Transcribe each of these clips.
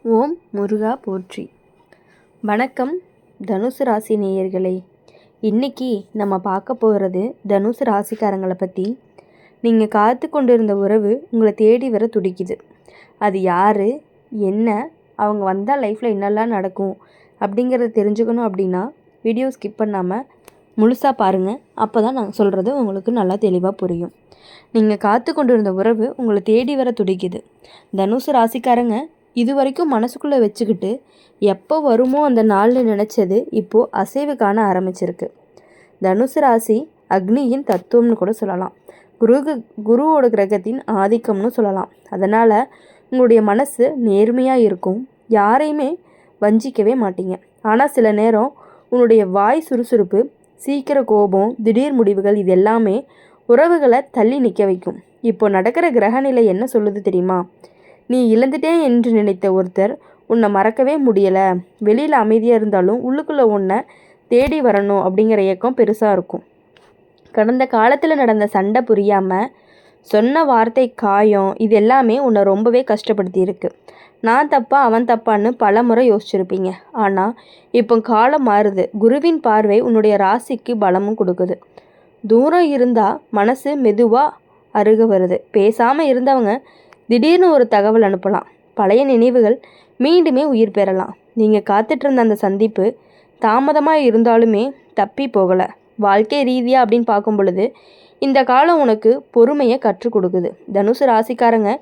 ஓம் முருகா போற்றி. வணக்கம் தனுசு ராசி நேயர்களே. இன்றைக்கி நம்ம பார்க்க போகிறது தனுசு ராசிக்காரங்களை பற்றி. நீங்கள் காத்து கொண்டிருந்த உறவு உங்களை தேடி வர துடிக்குது. அது யார், என்ன, அவங்க வந்தால் லைஃப்பில் என்னெல்லாம் நடக்கும் அப்படிங்கிறத தெரிஞ்சுக்கணும் அப்படின்னா வீடியோ ஸ்கிப் பண்ணாமல் முழுசாக பாருங்கள். அப்போ தான் நான் சொல்கிறது உங்களுக்கு நல்லா தெளிவாக புரியும். நீங்கள் காத்து கொண்டிருந்த உறவு உங்களை தேடி வர துடிக்குது. தனுசு ராசிக்காரங்க இது வரைக்கும் மனசுக்குள்ளே வச்சுக்கிட்டு எப்போ வருமோ அந்த நாள்னு நினச்சது இப்போது அசைவு காண ஆரம்பிச்சிருக்கு. தனுசு ராசி அக்னியின் தத்துவம்னு கூட சொல்லலாம். குருவோட கிரகத்தின் ஆதிக்கம்னு சொல்லலாம். அதனால் உங்களுடைய மனசு நேர்மையாக இருக்கும். யாரையுமே வஞ்சிக்கவே மாட்டீங்க. ஆனால் சில நேரம் உன்னுடைய வாய் சுறுசுறுப்பு, சீக்கிர கோபம், திடீர் முடிவுகள் இது எல்லாமே உறவுகளை தள்ளி நிற்க வைக்கும். இப்போ நடக்கிற கிரகநிலை என்ன சொல்லுது தெரியுமா? நீ இழந்துட்டே என்று நினைத்த ஒருத்தர் உன்னை மறக்கவே முடியலை. வெளியில் அமைதியாக இருந்தாலும் உள்ளுக்குள்ளே உன்னை தேடி வரணும் அப்படிங்கிற இயக்கம் பெருசாக இருக்கும். கடந்த காலத்தில் நடந்த சண்டை புரியாமல் சொன்ன வார்த்தை காயம் இது எல்லாமே உன்னை ரொம்பவே கஷ்டப்படுத்தி இருக்கு. நான் தப்பா அவன் தப்பான்னு பல முறை யோசிச்சிருப்பீங்க. ஆனால் இப்போ காலம் மாறுது. குருவின் பார்வை உன்னுடைய ராசிக்கு பலமும் கொடுக்குது. தூரம் இருந்தால் மனசு மெதுவாக அருக வருது. பேசாமல் இருந்தவங்க திடீர்னு ஒரு தகவல் அனுப்பலாம். பழைய நினைவுகள் மீண்டுமே உயிர் பெறலாம். நீங்கள் காத்துட்ருந்த அந்த சந்திப்பு தாமதமாக இருந்தாலுமே தப்பி போகலை. வாழ்க்கை ரீதியாக அப்படின்னு பார்க்கும் பொழுது இந்த காலம் உனக்கு பொறுமையை கற்றுக் கொடுக்குது. தனுசு ராசிக்காரங்க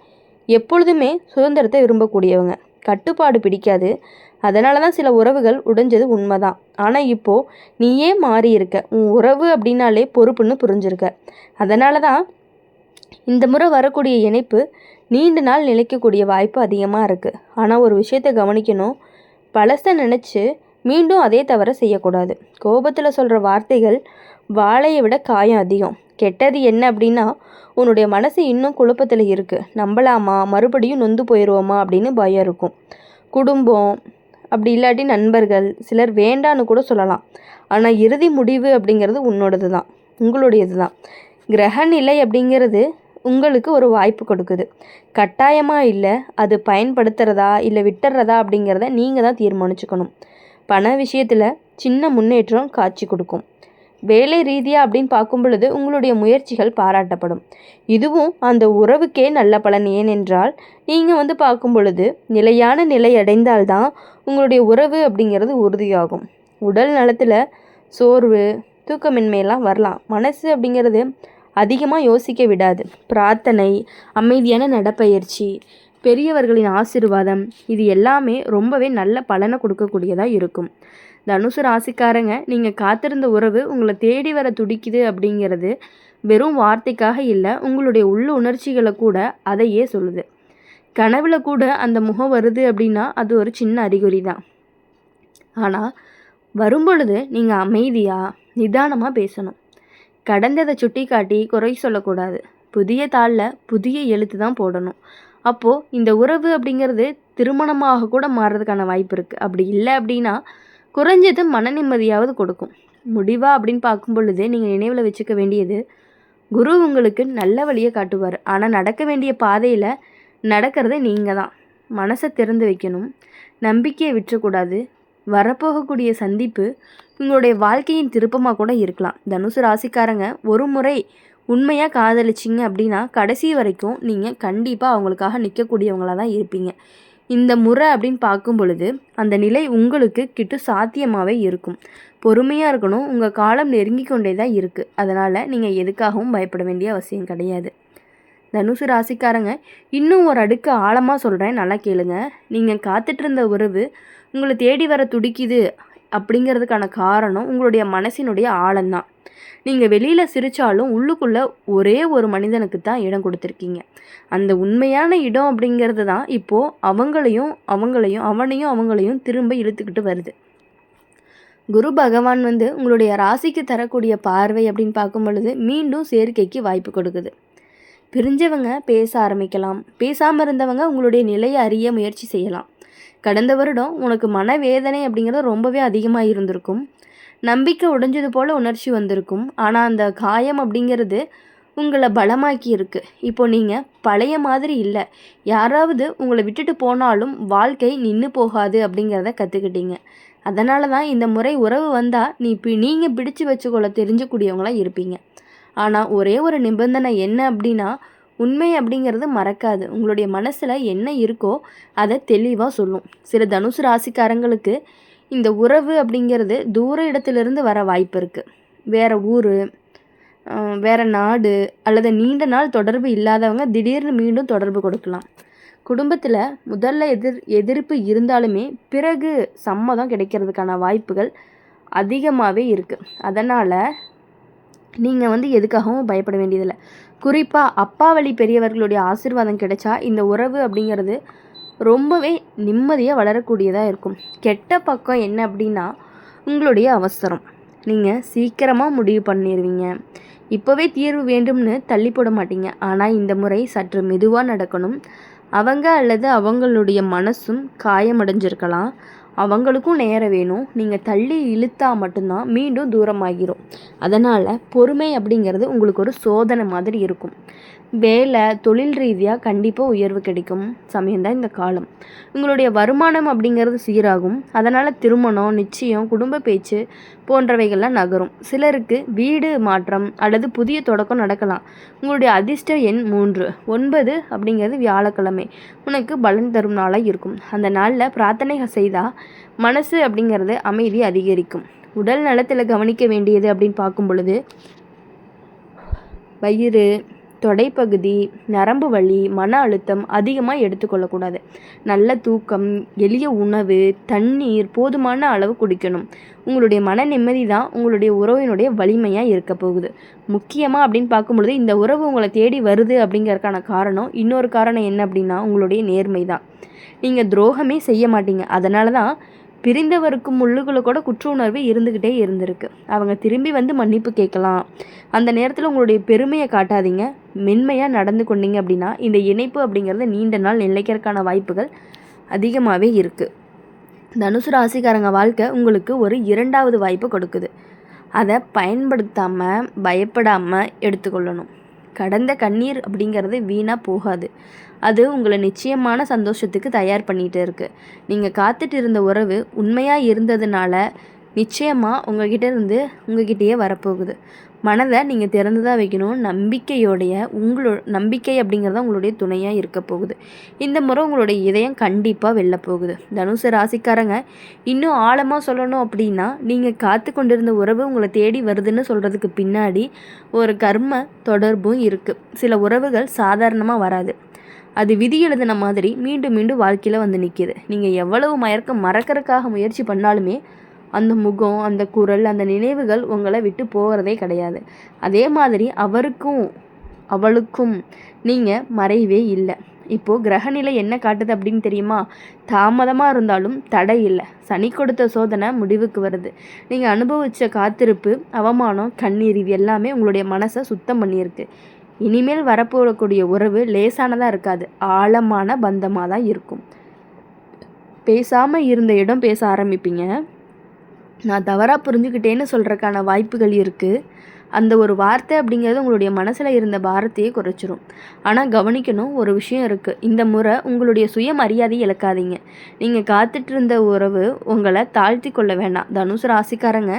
எப்பொழுதுமே சுதந்திரத்தை விரும்பக்கூடியவங்க. கட்டுப்பாடு பிடிக்காது. அதனால தான் சில உறவுகள் உடைஞ்சது உண்மைதான். ஆனால் இப்போது நீயே மாறி இருக்க. உன் உறவு அப்படின்னாலே பொறுப்புன்னு புரிஞ்சிருக்க. அதனால தான் இந்த முறை வரக்கூடிய இணைப்பு நீண்ட நாள் நிலைக்கக்கூடிய வாய்ப்பு அதிகமாக இருக்குது. ஆனால் ஒரு விஷயத்தை கவனிக்கணும். பழசை நினச்சி மீண்டும் அதே தவிர செய்யக்கூடாது. கோபத்தில் சொல்கிற வார்த்தைகள் வாழையை விட காயம் அதிகம். கெட்டது என்ன அப்படின்னா உன்னுடைய மனசு இன்னும் குழப்பத்தில் இருக்குது. நம்பலாமா, மறுபடியும் நொந்து போயிடுவோமா அப்படின்னு பயம் இருக்கும். குடும்பம் அப்படி இல்லாட்டி நண்பர்கள் சிலர் வேண்டான்னு கூட சொல்லலாம். ஆனால் இறுதி முடிவு அப்படிங்கிறது உன்னோடது தான், உங்களுடையது தான். கிரகநிலை அப்படிங்கிறது உங்களுக்கு ஒரு வாய்ப்பு கொடுக்குது. கட்டாயமாக இல்லை, அது பயன்படுத்துகிறதா இல்லை விட்டுறதா அப்படிங்கிறத நீங்கள் தான் தீர்மானிச்சுக்கணும். பண விஷயத்தில் சின்ன முன்னேற்றம் காட்சி கொடுக்கும். வேலை ரீதியாக அப்படின்னு பார்க்கும் பொழுது உங்களுடைய முயற்சிகள் பாராட்டப்படும். இதுவும் அந்த உறவுக்கே நல்ல பலன். ஏனென்றால் நீங்கள் பார்க்கும் பொழுது நிலையான நிலை அடைந்தால்தான் உங்களுடைய உறவு அப்படிங்கிறது உறுதியாகும். உடல் நலத்தில் சோர்வு, தூக்கமின்மையெல்லாம் வரலாம். மனசு அப்படிங்கிறது அதிகமாக யோசிக்க விடாது. பிரார்த்தனை, அமைதியான நடப்பயிற்சி, பெரியவர்களின் ஆசீர்வாதம் இது எல்லாமே ரொம்பவே நல்ல பலனை கொடுக்கக்கூடியதாக இருக்கும். தனுசு ராசிக்காரங்க நீங்கள் காத்திருந்த உறவு உங்களை தேடி வர துடிக்குது அப்படிங்கிறது வெறும் வார்த்தைக்காக இல்லை, உங்களுடைய உள்ள உணர்ச்சிகளை கூட அதையே சொல்லுது. கனவுல கூட அந்த முகம் வருது அப்படின்னா அது ஒரு சின்ன அறிகுறி தான். ஆனால் வரும்பொழுது நீங்கள் அமைதியாக நிதானமாக பேசணும். கடந்ததை சுட்டி காட்டி குறை சொல்லக்கூடாது. புதிய தாளில் புதிய எழுத்து தான் போடணும். அப்போது இந்த உறவு அப்படிங்கிறது திருமணமாக கூட மாறுறதுக்கான வாய்ப்பு இருக்குது. அப்படி இல்லை அப்படின்னா குறைஞ்சது மன நிம்மதியாவது கொடுக்கும். முடிவா அப்படின்னு பார்க்கும் பொழுது நீங்கள் நினைவில் வச்சுக்க வேண்டியது, குரு உங்களுக்கு நல்ல வழியை காட்டுவார். ஆனால் நடக்க வேண்டிய பாதையில் நடக்கிறது நீங்கள் தான். மனசை திறந்து வைக்கணும். நம்பிக்கையை விட்டுறக்கூடாது. வரப்போகக்கூடிய சந்திப்பு உங்களுடைய வாழ்க்கையின் திருப்பமாக கூட இருக்கலாம். தனுசு ராசிக்காரங்க ஒரு முறை உண்மையாக காதலிச்சிங்க அப்படின்னா கடைசி வரைக்கும் நீங்கள் கண்டிப்பாக அவங்களுக்காக நிற்கக்கூடியவங்களாக தான் இருப்பீங்க. இந்த முறை அப்படின்னு பார்க்கும் பொழுது அந்த நிலை உங்களுக்கு கிட்ட சாத்தியமாகவே இருக்கும். பொறுமையாக இருக்கணும். உங்கள் காலம் நெருங்கி கொண்டே தான் இருக்குது. அதனால் நீங்கள் எதுக்காகவும் பயப்பட வேண்டிய அவசியம் கிடையாது. தனுசு ராசிக்காரங்க இன்னும் ஒரு அடுக்கு ஆழமாக சொல்கிறேன், நல்லா கேளுங்க. நீங்கள் காத்துட்ருந்த உறவு உங்களை தேடி வர துடிக்குது அப்படிங்கிறதுக்கான காரணம் உங்களுடைய மனசினுடைய ஆழம்தான். நீங்கள் வெளியில் சிரித்தாலும் உள்ளுக்குள்ளே ஒரே ஒரு மனிதனுக்கு தான் இடம் கொடுத்துருக்கீங்க. அந்த உண்மையான இடம் அப்படிங்கிறது தான் இப்போது அவங்களையும் திரும்ப இழுத்துக்கிட்டு வருது. குரு பகவான் உங்களுடைய ராசிக்கு தரக்கூடிய பார்வை அப்படின்னு பார்க்கும் பொழுது மீண்டும் சேர்க்கைக்கு வாய்ப்பு கொடுக்குது. பிரிஞ்சவங்க பேச ஆரம்பிக்கலாம். பேசாமல் இருந்தவங்க உங்களுடைய நிலையை அறிய முயற்சி செய்யலாம். கடந்த வருடம் உனக்கு மனவேதனை அப்படிங்கிறது ரொம்பவே அதிகமாக இருந்திருக்கும். நம்பிக்கை உடைஞ்சது போல் உணர்ச்சி வந்திருக்கும். ஆனால் அந்த காயம் அப்படிங்கிறது உங்களை பலமாக்கி இருக்கு. இப்போ நீங்கள் பழைய மாதிரி இல்லை. யாராவது உங்களை விட்டுட்டு போனாலும் வாழ்க்கை நின்று போகாது அப்படிங்கிறத கற்றுக்கிட்டீங்க. அதனால தான் இந்த முறை உறவு வந்தால் நீங்கள் பிடிச்சு வச்சுக்கொள்ள தெரிஞ்சக்கூடியவங்களாக இருப்பீங்க. ஆனால் ஒரே ஒரு நிபந்தனை என்ன அப்படின்னா, உண்மை அப்படிங்கிறது மறக்காது. உங்களுடைய மனசில் என்ன இருக்கோ அதை தெளிவாக சொல்லும். சில தனுசு ராசிக்காரங்களுக்கு இந்த உறவு அப்படிங்கிறது தூர இடத்துலேருந்து வர வாய்ப்பு இருக்குது. வேறு ஊர், வேறு நாடு அல்லது நீண்ட நாள் தொடர்பு இல்லாதவங்க திடீர்னு மீண்டும் தொடர்பு கொடுக்கலாம். குடும்பத்தில் முதல்ல எதிர்ப்பு இருந்தாலுமே பிறகு சம்மதம் கிடைக்கிறதுக்கான வாய்ப்புகள் அதிகமாகவே இருக்குது. அதனால் நீங்கள் எதுக்காகவும் பயப்பட வேண்டியதில்லை. குறிப்பாக அப்பா வழி பெரியவர்களுடைய ஆசீர்வாதம் கிடைச்சா இந்த உறவு அப்படிங்கிறது ரொம்பவே நிம்மதியாக வளரக்கூடியதாக இருக்கும். கெட்ட பக்கம் என்ன அப்படின்னா, உங்களுடைய அவசரம். நீங்கள் சீக்கிரமாக முடிவு பண்ணிடுவீங்க. இப்போவே தீர்வு வேண்டும்னு தள்ளி போட மாட்டீங்க. ஆனால் இந்த முறை சற்று மெதுவாக நடக்கணும். அவங்க அல்லது அவங்களுடைய மனசும் காயமடைஞ்சிருக்கலாம். அவங்களுக்கும் நேரம் வேணும். நீங்கள் தள்ளி இழுத்தா மட்டும்தான் மீண்டும் தூரமாகிரும். அதனால் பொறுமை அப்படிங்கிறது உங்களுக்கு ஒரு சோதனை மாதிரி இருக்கும். வேலை, தொழில் ரீதியாக கண்டிப்பாக உயர்வு கிடைக்கும் சமயம்தான் இந்த காலம். உங்களுடைய வருமானம் அப்படிங்கிறது சீராகும். அதனால் திருமணம், நிச்சயம், குடும்ப பேச்சு போன்றவைகள்லாம் நகரும். சிலருக்கு வீடு மாற்றம் அல்லது புதிய தொடக்கம் நடக்கலாம். உங்களுடைய அதிர்ஷ்ட எண் 3. 9 அப்படிங்கிறது வியாழக்கிழமை உனக்கு பலன் தரும் நாளாக இருக்கும். அந்த நாளில் பிரார்த்தனைகள் செய்தால் மனசு அப்படிங்கிறது அமைதி அதிகரிக்கும். உடல் நலத்தில் கவனிக்க வேண்டியது அப்படின்னு பார்க்கும் பொழுது, வயிறு, தொடைப்பகுதி, நரம்பு வலி, மன அழுத்தம் அதிகமாக எடுத்துக்கொள்ளக்கூடாது. நல்ல தூக்கம், எளிய உணவு, தண்ணீர் போதுமான அளவு குடிக்கணும். உங்களுடைய மன நிம்மதி தான் உங்களுடைய உறவினுடைய வலிமையாக இருக்க போகுது. முக்கியமாக அப்படின்னு பார்க்கும்பொழுது இந்த உறவு உங்களை தேடி வருது அப்படிங்கிறதுக்கான காரணம், இன்னொரு காரணம் என்ன அப்படின்னா உங்களுடைய நேர்மை தான். நீங்கள் துரோகமே செய்ய மாட்டீங்க. அதனால தான் பிரிந்தவருக்கு முள்ளுக்குள்ள கூட குற்ற உணர்வு இருந்துக்கிட்டே இருந்திருக்கு. அவங்க திரும்பி மன்னிப்பு கேட்கலாம். அந்த நேரத்தில் உங்களுடைய பெருமையை காட்டாதீங்க. மென்மையாக நடந்து கொண்டீங்க அப்படின்னா இந்த இணைப்பு அப்படிங்கிறது நீண்ட நாள் நிலைக்கிறதுக்கான வாய்ப்புகள் அதிகமாகவே இருக்குது. தனுசு ராசிக்காரங்க வாழ்க்கை உங்களுக்கு ஒரு 2வது வாய்ப்பு கொடுக்குது. அதை பயன்படுத்தாமல் பயப்படாமல் எடுத்துக்கொள்ளணும். கடந்த கண்ணீர் அப்படிங்கிறது வீணாக போகாது. அது உங்களை நிச்சயமான சந்தோஷத்துக்கு தயார் பண்ணிகிட்டு இருக்குது. நீங்கள் காத்துட்டு இருந்த உறவு உண்மையாக இருந்ததுனால நிச்சயமாக உங்ககிட்டயே வரப்போகுது. மனதை நீங்கள் திறந்து தான் வைக்கணும். நம்பிக்கை அப்படிங்கிறத உங்களுடைய துணையாக இருக்க போகுது. இந்த முறை உங்களுடைய இதயம் கண்டிப்பாக வெல்ல போகுது. தனுசு ராசிக்காரங்க இன்னும் ஆழமாக சொல்லணும் அப்படின்னா, நீங்கள் காத்து கொண்டிருந்த உறவு உங்களை தேடி வருதுன்னு சொல்கிறதுக்கு பின்னாடி ஒரு கர்ம தொடர்பும் இருக்குது. சில உறவுகள் சாதாரணமாக வராது. அது விதி எழுதின மாதிரி மீண்டும் மீண்டும் வாழ்க்கையில் நிற்கிது. நீங்கள் எவ்வளவு மறக்கிறதுக்காக முயற்சி பண்ணாலுமே அந்த முகம், அந்த குரல், அந்த நினைவுகள் உங்களை விட்டு போகிறதே கிடையாது. அதே மாதிரி அவளுக்கும் நீங்கள் மறைவே இல்லை. இப்போது கிரகநிலை என்ன காட்டுது அப்படின்னு தெரியுமா? தாமதமாக இருந்தாலும் தடை இல்லை. சனி கொடுத்த சோதனை முடிவுக்கு வருது. நீங்கள் அனுபவித்த காத்திருப்பு, அவமானம், கண்ணீர் இது எல்லாமே உங்களுடைய மனசை சுத்தம் பண்ணியிருக்கு. இனிமேல் வரப்போகக்கூடிய உறவு லேசானதாக இருக்காது. ஆழமான பந்தமாக தான் இருக்கும். பேசாமல் இருந்த இடம் பேச ஆரம்பிப்பீங்க. நான் தவறாக புரிஞ்சுக்கிட்டேன்னு சொல்கிறதுக்கான வாய்ப்புகள் இருக்குது. அந்த ஒரு வார்த்தை அப்படிங்கிறது உங்களுடைய மனசில் இருந்த பாரத்தையே குறைச்சிரும். ஆனால் கவனிக்கணும், ஒரு விஷயம் இருக்குது. இந்த முறை உங்களுடைய சுயமரியாதையை இழக்காதீங்க. நீங்கள் காத்துட்டு இருந்த உறவு உங்களை தாழ்த்தி கொள்ள வேண்டாம். தனுசு ராசிக்காரங்க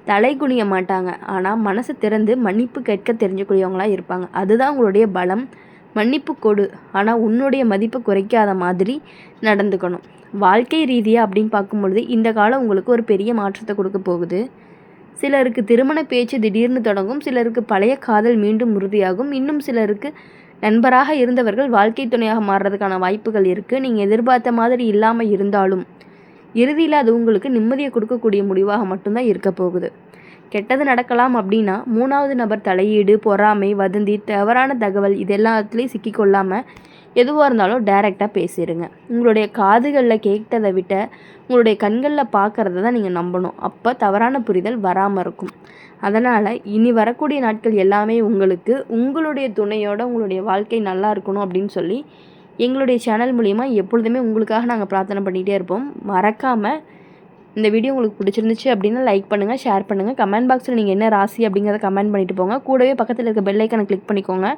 தலை குனிய மாட்டாங்க. ஆனால் மனசை திறந்து மன்னிப்பு கேட்க தெரிஞ்சக்கூடியவங்களாக இருப்பாங்க. அதுதான் உங்களுடைய பலம். மன்னிப்பு கொடு, ஆனால் உன்னுடைய மதிப்பை குறைக்காத மாதிரி நடந்துக்கணும். வாழ்க்கை ரீதியாக அப்படின்னு பார்க்கும்பொழுது இந்த காலம் உங்களுக்கு ஒரு பெரிய மாற்றத்தை கொடுக்க போகுது. சிலருக்கு திருமண பேச்சு திடீர்னு தொடங்கும். சிலருக்கு பழைய காதல் மீண்டும் உறுதியாகும். இன்னும் சிலருக்கு நண்பராக இருந்தவர்கள் வாழ்க்கை துணையாக மாறுறதுக்கான வாய்ப்புகள் இருக்குது. நீங்கள் எதிர்பார்த்த மாதிரி இல்லாமல் இருந்தாலும் இறுதியில் அது உங்களுக்கு நிம்மதியை கொடுக்கக்கூடிய முடிவாக மட்டும்தான் இருக்க போகுது. கெட்டது நடக்கலாம் அப்படின்னா 3வது நபர் தலையீடு, பொறாமை, வதந்தி, தவறான தகவல் இது எல்லாத்துலேயும் சிக்கிக்கொள்ளாமல் எதுவாக இருந்தாலும் டைரெக்டாக பேசிடுங்க. உங்களுடைய காதுகளில் கேட்டதை விட்ட உங்களுடைய கண்களில் பார்க்குறத தான் நீங்கள் நம்பணும். அப்போ தவறான புரிதல் வராமல் இருக்கும். அதனால் இனி வரக்கூடிய நாட்கள் எல்லாமே உங்களுடைய துணையோட உங்களுடைய வாழ்க்கை நல்லா இருக்கணும் அப்படின்னு சொல்லி எங்களுடைய சேனல் மூலிமா எப்பொழுதுமே உங்களுக்காக நாங்கள் பிரார்த்தனை பண்ணிகிட்டே இருப்போம். மறக்காமல் இந்த வீடியோ உங்களுக்கு பிடிச்சிருந்துச்சு அப்படின்னா லைக் பண்ணுங்கள், ஷேர் பண்ணுங்கள். கமெண்ட் பாக்ஸில் நீங்கள் என்ன ராசி அப்படிங்கிறத கமெண்ட் பண்ணிவிட்டு போங்க. கூடவே பக்கத்தில் இருக்க பெல் ஐக்கானை கிளிக் பண்ணிக்கோங்க.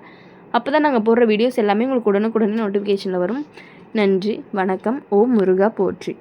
அப்போ தான் நாங்கள் போடுற வீடியோஸ் எல்லாமே உங்களுக்கு உடனுக்குடனே நோட்டிஃபிகேஷனில் வரும். நன்றி, வணக்கம். ஓம் முருகா போற்றி.